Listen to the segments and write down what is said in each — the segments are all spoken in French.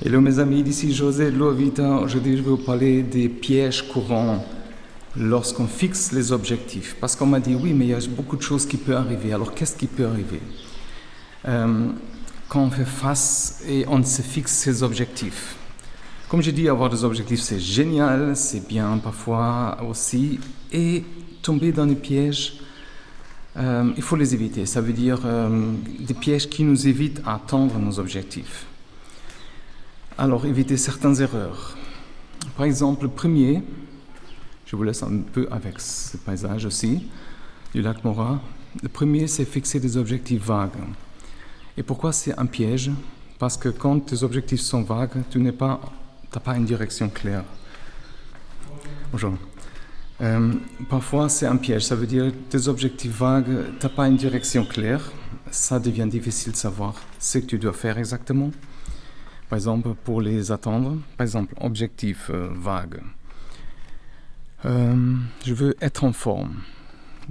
Hello mes amis, d'ici José de Lovita. Aujourd'hui je vais vous parler des pièges courants lorsqu'on fixe les objectifs. Parce qu'on m'a dit oui mais il y a beaucoup de choses qui peuvent arriver. Alors qu'est-ce qui peut arriver quand on fait face et on se fixe ses objectifs? Comme j'ai dit, avoir des objectifs c'est génial, c'est bien parfois aussi. Et tomber dans des pièges, il faut les éviter. Ça veut dire des pièges qui nous évitent d'atteindre nos objectifs. Alors, éviter certaines erreurs. Par exemple, le premier, je vous laisse un peu avec ce paysage aussi, du lac Mora. Le premier, c'est fixer des objectifs vagues. Et pourquoi c'est un piège? Parce que quand tes objectifs sont vagues, tu n'as pas une direction claire. Bonjour. Parfois, c'est un piège. Ça veut dire que tes objectifs vagues, tu n'as pas une direction claire. Ça devient difficile de savoir ce que tu dois faire exactement. Par exemple, pour les atteindre, par exemple, objectif vague. Je veux être en forme.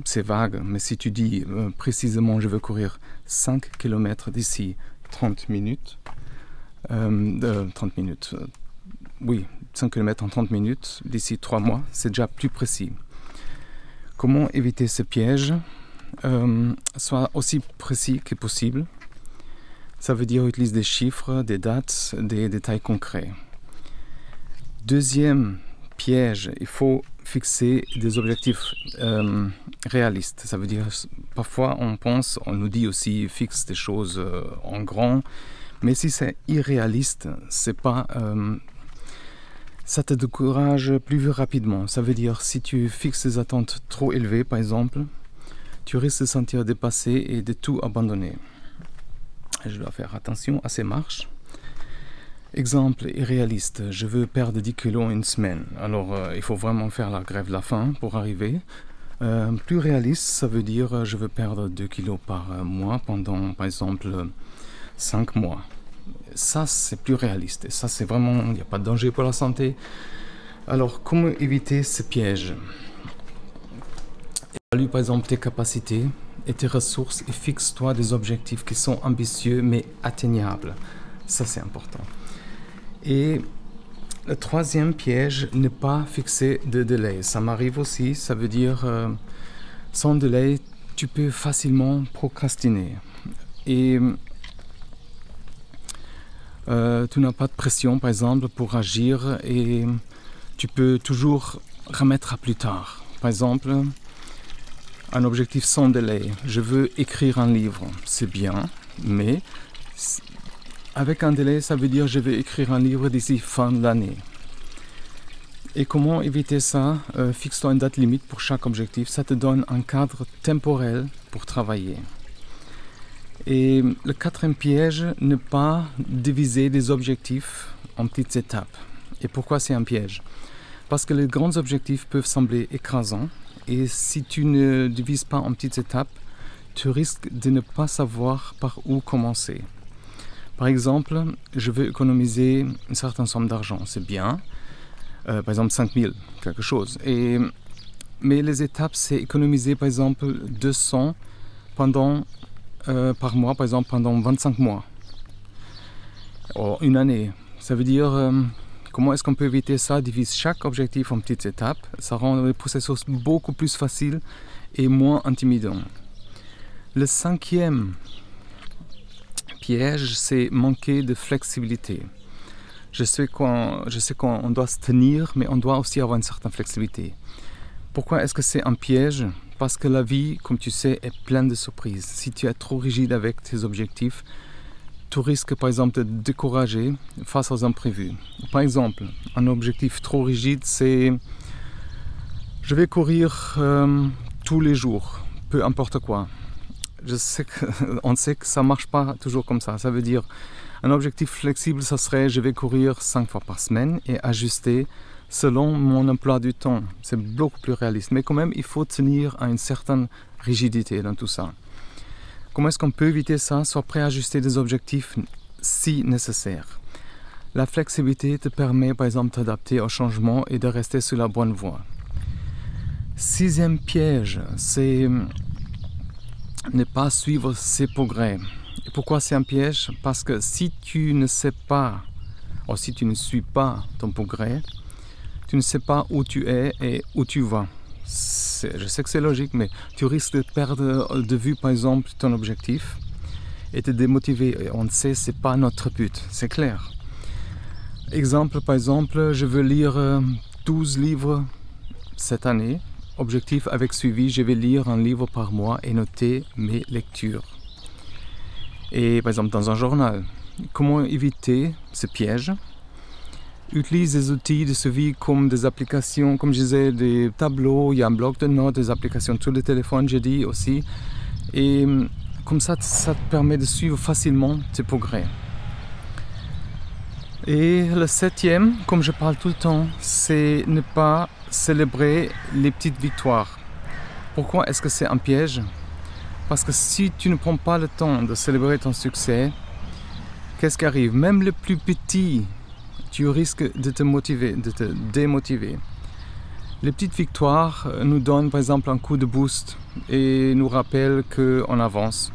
C'est vague, mais si tu dis précisément je veux courir 5 km d'ici 30 minutes, 5 km en 30 minutes d'ici 3 mois, c'est déjà plus précis. Comment éviter ce piège? Soit aussi précis que possible. Ça veut dire utiliser des chiffres, des dates, des détails concrets. Deuxième piège, il faut fixer des objectifs réalistes. Ça veut dire, parfois on nous dit aussi fixe des choses en grand, mais si c'est irréaliste, c'est pas, ça te décourage plus rapidement. Ça veut dire, si tu fixes des attentes trop élevées, par exemple, tu risques de te sentir dépassé et de tout abandonner. Je dois faire attention à ces marches. Exemple irréaliste, je veux perdre 10 kg en une semaine. Alors il faut vraiment faire la grève de la faim pour arriver. Plus réaliste, ça veut dire je veux perdre 2 kg par mois pendant par exemple 5 mois. Ça c'est plus réaliste et ça c'est vraiment, il n'y a pas de danger pour la santé. Alors comment éviter ce piège? Évalue par exemple tes capacités et tes ressources et fixe-toi des objectifs qui sont ambitieux mais atteignables. Ça c'est important. Et le troisième piège, ne pas fixer de délai. Ça m'arrive aussi, ça veut dire sans délai, tu peux facilement procrastiner. Et tu n'as pas de pression par exemple pour agir et tu peux toujours remettre à plus tard. Par exemple, un objectif sans délai. Je veux écrire un livre, c'est bien, mais avec un délai, ça veut dire je vais écrire un livre d'ici fin de l'année. Et comment éviter ça? Fixe-toi une date limite pour chaque objectif. Ça te donne un cadre temporel pour travailler. Et le quatrième piège, ne pas diviser des objectifs en petites étapes. Et pourquoi c'est un piège? Parce que les grands objectifs peuvent sembler écrasants. Et si tu ne divises pas en petites étapes, tu risques de ne pas savoir par où commencer. Par exemple, je veux économiser une certaine somme d'argent, c'est bien. Par exemple 5 000, quelque chose. Mais les étapes, c'est économiser par exemple 200 par mois, par exemple pendant 25 mois. Ou une année. Ça veut dire... Comment est-ce qu'on peut éviter ça? Divise chaque objectif en petites étapes. Ça rend le processus beaucoup plus facile et moins intimidant. Le cinquième piège, c'est manquer de flexibilité. Je sais qu'on doit se tenir, mais on doit aussi avoir une certaine flexibilité. Pourquoi est-ce que c'est un piège? Parce que la vie, comme tu sais, est pleine de surprises. Si tu es trop rigide avec tes objectifs, tu risques par exemple de te décourager face aux imprévus. Par exemple, un objectif trop rigide, c'est je vais courir tous les jours, peu importe quoi. On sait que ça ne marche pas toujours comme ça. Ça veut dire un objectif flexible, ça serait je vais courir 5 fois par semaine et ajuster selon mon emploi du temps. C'est beaucoup plus réaliste. Mais quand même, il faut tenir à une certaine rigidité dans tout ça. Comment est-ce qu'on peut éviter ça? Sois prêt à ajuster des objectifs si nécessaire. La flexibilité te permet par exemple d'adapter au changement et de rester sur la bonne voie. Sixième piège, c'est ne pas suivre ses progrès. Et pourquoi c'est un piège? Parce que si tu ne sais pas Alors si tu ne suis pas ton progrès, tu ne sais pas où tu es et où tu vas. Je sais que c'est logique, mais tu risques de perdre de vue par exemple ton objectif et te démotiver. Et on sait que ce n'est pas notre but, c'est clair. Exemple, par exemple, je veux lire 12 livres cette année. Objectif avec suivi, je vais lire un livre par mois et noter mes lectures. Et par exemple dans un journal, comment éviter ce piège? Utilise des outils de suivi comme des applications, comme je disais, des tableaux, il y a un bloc de notes, des applications sur le téléphone, j'ai dit aussi. Et comme ça te permet de suivre facilement tes progrès. Et le 7e, comme je parle tout le temps, c'est ne pas célébrer les petites victoires. Pourquoi est-ce que c'est un piège? Parce que si tu ne prends pas le temps de célébrer ton succès, qu'est-ce qui arrive? Même le plus petit, tu risques de te motiver, de te démotiver. Les petites victoires nous donnent par exemple un coup de boost et nous rappellent qu'on avance.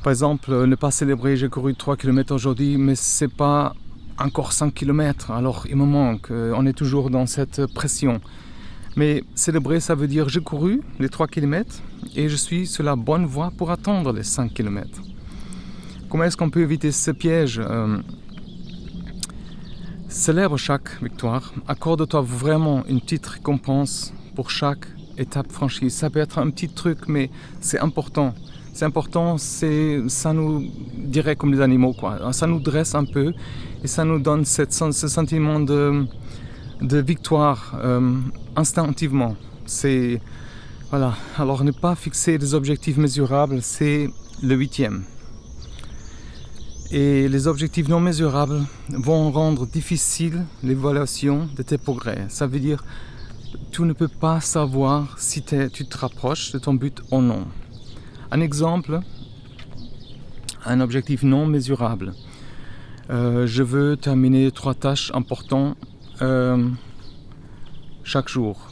Par exemple, ne pas célébrer, j'ai couru 3 km aujourd'hui, mais c'est pas encore 5 km, alors il me manque, on est toujours dans cette pression. Mais célébrer, ça veut dire j'ai couru les 3 km et je suis sur la bonne voie pour atteindre les 5 km. Comment est-ce qu'on peut éviter ce piège? Célèbre chaque victoire, accorde-toi vraiment une petite récompense pour chaque étape franchie. Ça peut être un petit truc, mais c'est important. C'est important, ça nous dirait comme des animaux, quoi. Ça nous dresse un peu et ça nous donne ce sentiment de victoire instinctivement. Voilà. Alors ne pas fixer des objectifs mesurables, c'est le 8e. Et les objectifs non mesurables vont rendre difficile l'évaluation de tes progrès. Ça veut dire que tu ne peux pas savoir si tu te rapproches de ton but ou non. Un exemple, un objectif non mesurable. Je veux terminer 3 tâches importantes chaque jour.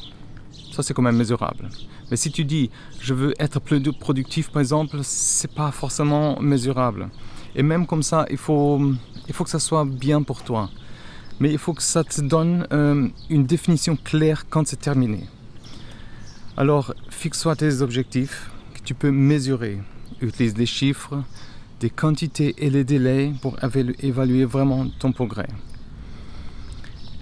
Ça, c'est quand même mesurable. Mais si tu dis, je veux être plus productif, par exemple, c'est pas forcément mesurable. Et même comme ça, il faut que ça soit bien pour toi. Mais il faut que ça te donne une définition claire quand c'est terminé. Alors, fixe-toi tes objectifs que tu peux mesurer. Utilise des chiffres, des quantités et les délais pour évaluer vraiment ton progrès.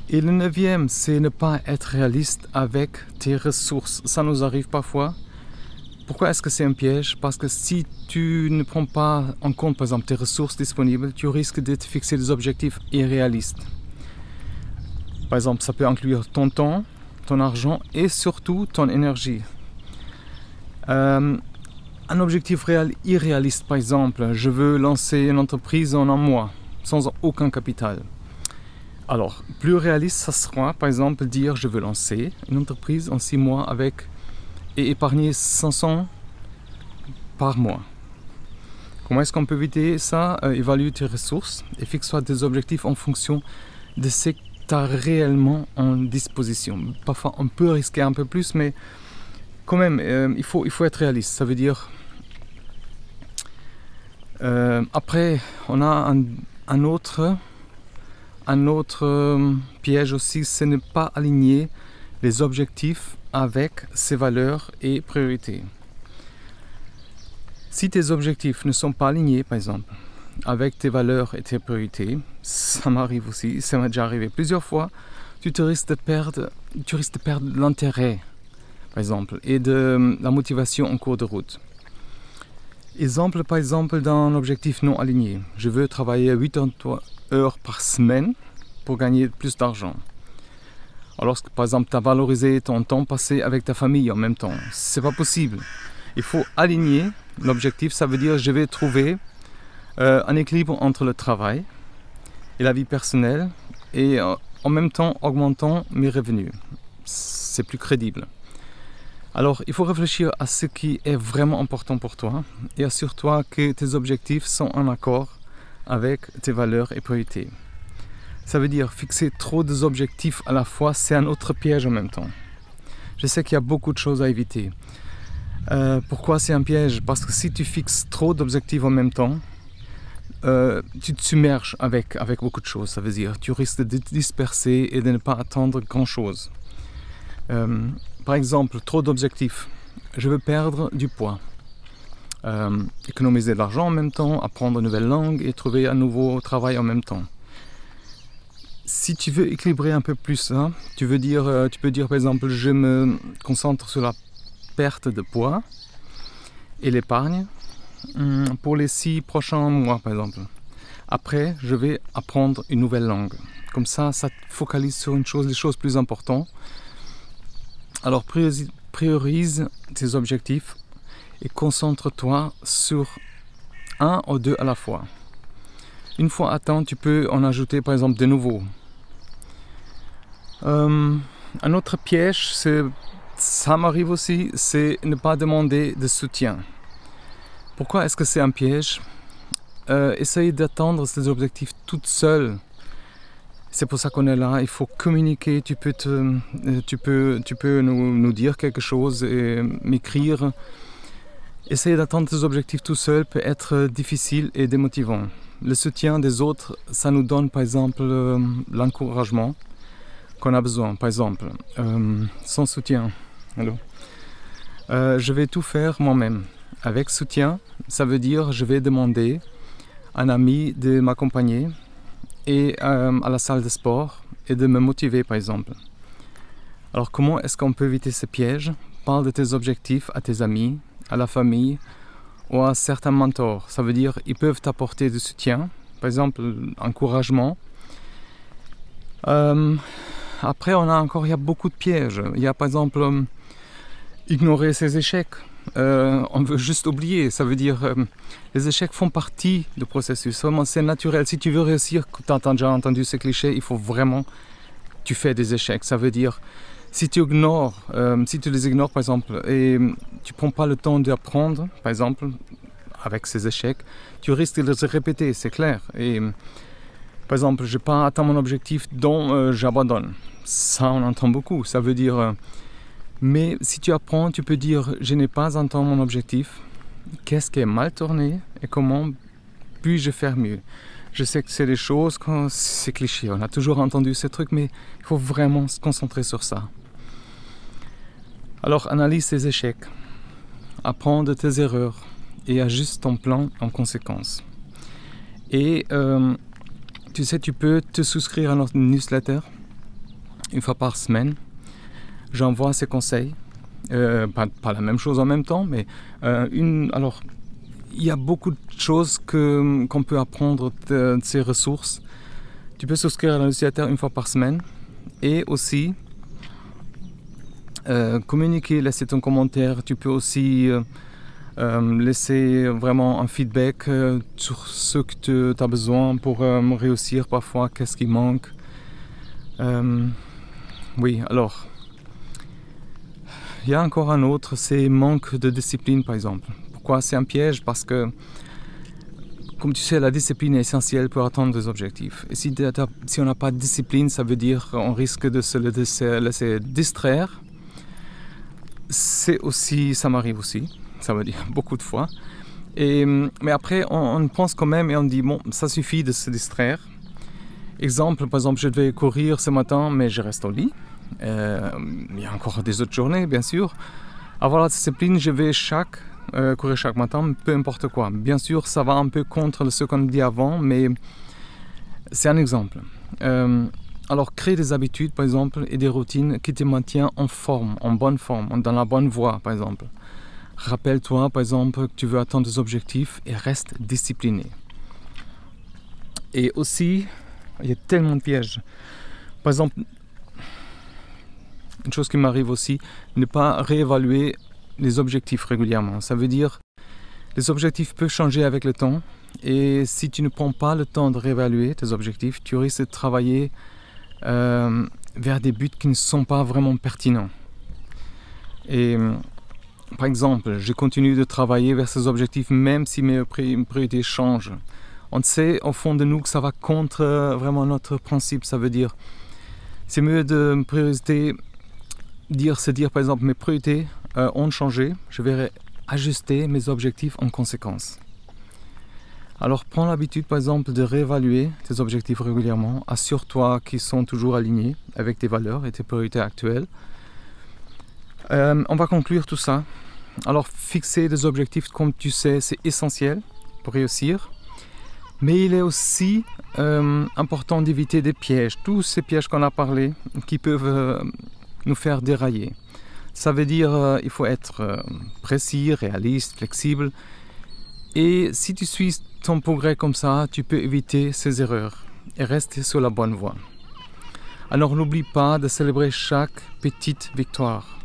Et le 9e, c'est ne pas être réaliste avec tes ressources. Ça nous arrive parfois. Pourquoi est-ce que c'est un piège? Parce que si tu ne prends pas en compte, par exemple, tes ressources disponibles, tu risques de te fixer des objectifs irréalistes. Par exemple, ça peut inclure ton temps, ton argent et surtout ton énergie. Un objectif irréaliste, par exemple, je veux lancer une entreprise en un mois, sans aucun capital. Alors, plus réaliste, ça sera, par exemple, dire je veux lancer une entreprise en 6 mois et épargner 500 par mois. Comment est-ce qu'on peut éviter ça? Évalue tes ressources et fixe-toi des objectifs en fonction de ce que tu as réellement en disposition. Parfois, on peut risquer un peu plus, mais quand même, il faut être réaliste. Ça veut dire... après, on a un autre piège aussi, c'est ne pas aligner les objectifs avec ses valeurs et priorités. Si tes objectifs ne sont pas alignés, par exemple, avec tes valeurs et tes priorités, ça m'arrive aussi, ça m'est déjà arrivé plusieurs fois, tu risques de perdre l'intérêt, par exemple, et de la motivation en cours de route. Exemple, par exemple, d'un objectif non aligné. Je veux travailler 80 heures par semaine pour gagner plus d'argent. Alors, par exemple, tu as valorisé ton temps passé avec ta famille en même temps. C'est pas possible. Il faut aligner l'objectif. Ça veut dire je vais trouver un équilibre entre le travail et la vie personnelle et en même temps augmentant mes revenus. C'est plus crédible. Alors, il faut réfléchir à ce qui est vraiment important pour toi et assure-toi que tes objectifs sont en accord avec tes valeurs et priorités. Ça veut dire fixer trop d'objectifs à la fois, c'est un autre piège en même temps. Je sais qu'il y a beaucoup de choses à éviter. Pourquoi c'est un piège? Parce que si tu fixes trop d'objectifs en même temps, tu te submerges avec beaucoup de choses, ça veut dire tu risques de te disperser et de ne pas attendre grand chose. Par exemple, trop d'objectifs. Je veux perdre du poids, économiser de l'argent en même temps, apprendre une nouvelle langue et trouver un nouveau travail en même temps. Si tu veux équilibrer un peu plus ça, tu peux dire par exemple, je me concentre sur la perte de poids et l'épargne pour les 6 prochains mois par exemple. Après, je vais apprendre une nouvelle langue. Comme ça te focalise sur les choses plus importantes. Alors priorise tes objectifs et concentre-toi sur un ou deux à la fois. Une fois atteint, tu peux en ajouter par exemple de nouveaux. Un autre piège, ça m'arrive aussi, c'est ne pas demander de soutien. Pourquoi est-ce que c'est un piège? Essayer d'atteindre ces objectifs toute seule. C'est pour ça qu'on est là, il faut communiquer, tu peux nous dire quelque chose et m'écrire. Essayer d'atteindre ces objectifs tout seul peut être difficile et démotivant. Le soutien des autres, ça nous donne par exemple l'encouragement qu'on a besoin. Par exemple, sans soutien, je vais tout faire moi-même. Avec soutien, ça veut dire je vais demander à un ami de m'accompagner et à la salle de sport et de me motiver par exemple. Alors comment est-ce qu'on peut éviter ces pièges? Parle de tes objectifs à tes amis, à la famille ou à certains mentors. Ça veut dire ils peuvent t'apporter du soutien, par exemple encouragement. Après il y a beaucoup de pièges. Il y a par exemple ignorer ses échecs. On veut juste oublier, ça veut dire les échecs font partie du processus, vraiment c'est naturel. Si tu veux réussir, tu as déjà entendu ces clichés, il faut vraiment tu fais des échecs. Ça veut dire si tu les ignores par exemple et tu prends pas le temps d'apprendre par exemple avec ces échecs, tu risques de les répéter, c'est clair. Et par exemple, je n'ai pas atteint mon objectif, donc j'abandonne. Ça on entend beaucoup, ça veut dire mais si tu apprends, tu peux dire je n'ai pas atteint mon objectif, qu'est-ce qui est mal tourné et comment puis-je faire mieux. Je sais que c'est des choses, c'est cliché, on a toujours entendu ces trucs, mais il faut vraiment se concentrer sur ça. Alors analyse tes échecs, apprends de tes erreurs et ajuste ton plan en conséquence. Et tu sais, tu peux te souscrire à notre newsletter une fois par semaine. J'envoie ces conseils, pas la même chose en même temps, mais alors il y a beaucoup de choses qu'on peut apprendre de ces ressources. Tu peux souscrire à la newsletter une fois par semaine et aussi communiquer, laisser ton commentaire. Tu peux aussi laisser vraiment un feedback sur ce que tu as besoin pour réussir parfois, qu'est-ce qui manque. Oui, alors il y a encore un autre, c'est manque de discipline par exemple. Pourquoi c'est un piège? Parce que, comme tu sais, la discipline est essentielle pour atteindre des objectifs. Et si on n'a pas de discipline, ça veut dire qu'on risque de se laisser distraire. Ça m'arrive aussi, ça veut dire beaucoup de fois. Mais après, on pense quand même et on dit, bon, ça suffit de se distraire. Exemple, par exemple, je devais courir ce matin, mais je reste au lit. Il y a encore des autres journées, bien sûr. Avoir la discipline, je vais courir chaque matin, peu importe quoi. Bien sûr, ça va un peu contre ce qu'on dit avant, mais c'est un exemple. Alors, crée des habitudes, par exemple, et des routines qui te maintiennent en forme, en bonne forme, dans la bonne voie, par exemple. Rappelle-toi, par exemple, que tu veux atteindre des objectifs et reste discipliné. Et aussi, il y a tellement de pièges. Par exemple, une chose qui m'arrive aussi, ne pas réévaluer les objectifs régulièrement. Ça veut dire les objectifs peuvent changer avec le temps et si tu ne prends pas le temps de réévaluer tes objectifs, tu risques de travailler vers des buts qui ne sont pas vraiment pertinents. Et par exemple, je continue de travailler vers ces objectifs même si mes priorités changent. On sait au fond de nous que ça va contre vraiment notre principe. Ça veut dire c'est mieux de priorité se dire par exemple mes priorités ont changé, je vais ajuster mes objectifs en conséquence. Alors prends l'habitude par exemple de réévaluer tes objectifs régulièrement. Assure-toi qu'ils sont toujours alignés avec tes valeurs et tes priorités actuelles. On va conclure tout ça. Alors fixer des objectifs, comme tu sais, c'est essentiel pour réussir. Mais il est aussi important d'éviter des pièges, tous ces pièges qu'on a parlé, qui peuvent nous faire dérailler. Ça veut dire il faut être précis, réaliste, flexible. Et si tu suis ton progrès comme ça, tu peux éviter ces erreurs et rester sur la bonne voie. Alors n'oublie pas de célébrer chaque petite victoire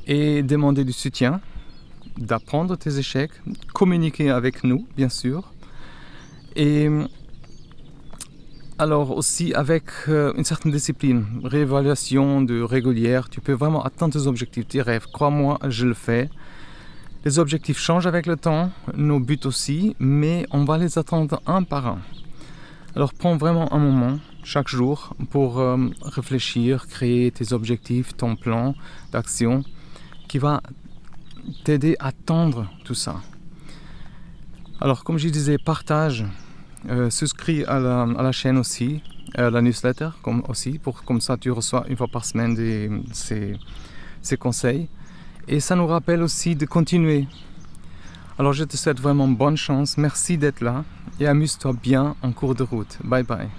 et demander du soutien, d'apprendre tes échecs, communiquer avec nous, bien sûr. Et alors aussi avec une certaine discipline, réévaluation régulière, tu peux vraiment atteindre tes objectifs, tes rêves. Crois-moi, je le fais. Les objectifs changent avec le temps, nos buts aussi, mais on va les atteindre un par un. Alors prends vraiment un moment chaque jour pour réfléchir, créer tes objectifs, ton plan d'action qui va t'aider à atteindre tout ça. Alors comme je disais, partage, souscris à la chaîne aussi, à la newsletter comme ça tu reçois une fois par semaine ces conseils. Et ça nous rappelle aussi de continuer. Alors je te souhaite vraiment bonne chance, merci d'être là et amuse-toi bien en cours de route. Bye bye.